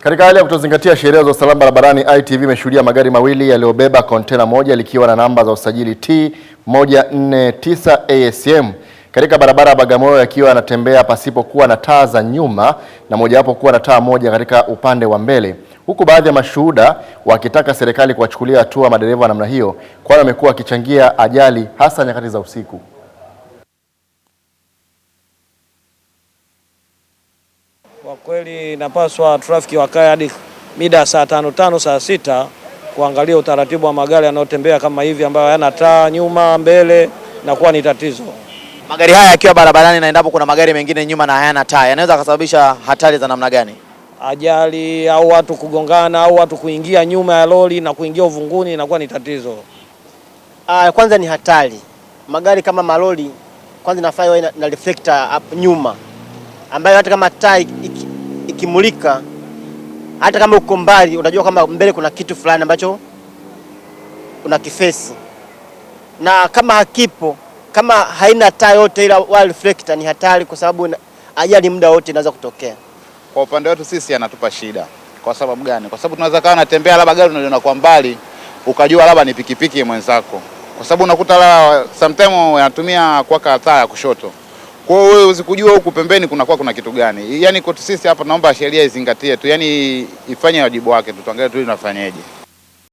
Katika hali ya kutozingatia sheria za usalama barabarani, ITV imeshuhudia magari mawili yaliyobeba kontena moja likiwa na namba za usajili T149 ASM katika barabara ya Bagamoyo yakiwa yanatembea pasipokuwa na taa za nyuma na mojawapo kuwa na taa moja katika upande wa mbele, huku baadhi ya mashuhuda wakitaka serikali kuwachukulia hatua madereva wa namna hiyo, kwani wamekuwa wakichangia ajali hasa nyakati za usiku. Kwa kweli inapaswa trafiki wakae hadi mida saa 5 saa 6 kuangalia utaratibu wa magari yanayotembea kama hivi ambayo hayana taa nyuma mbele, na kuwa ni tatizo. Magari haya yakiwa barabarani na endapo kuna magari mengine nyuma na hayana taa, yanaweza kusababisha hatari za namna gani? Ajali au watu kugongana au watu kuingia nyuma ya lori na kuingia uvunguni, inakuwa ni tatizo. Kwanza ni hatari. Magari kama malori kwanza inafaa na reflector nyuma, ambayo hata kama taa ikimulika, hata kama uko mbali unajua kama mbele kuna kitu fulani ambacho una kifesi, na kama hakipo, kama haina taa yote ila wala reflector, ni hatari kwa sababu ajali muda wote inaweza kutokea. Kwa upande wetu sisi anatupa shida. Kwa sababu gani? Kwa sababu tunaweza kaa natembea labda gari unaliona kwa mbali ukajua labda ni pikipiki mwenzako. Kwa sababu unakuta la sometimes yanatumia kwa taa ya kushoto. Kwa hiyo wewe usikujua huku pembeni kuna kitu gani. Yaani kwetu sisi hapa naomba sheria izingatie tu, yaani ifanye wajibu wake tu, tuangalie tu inafanyaje.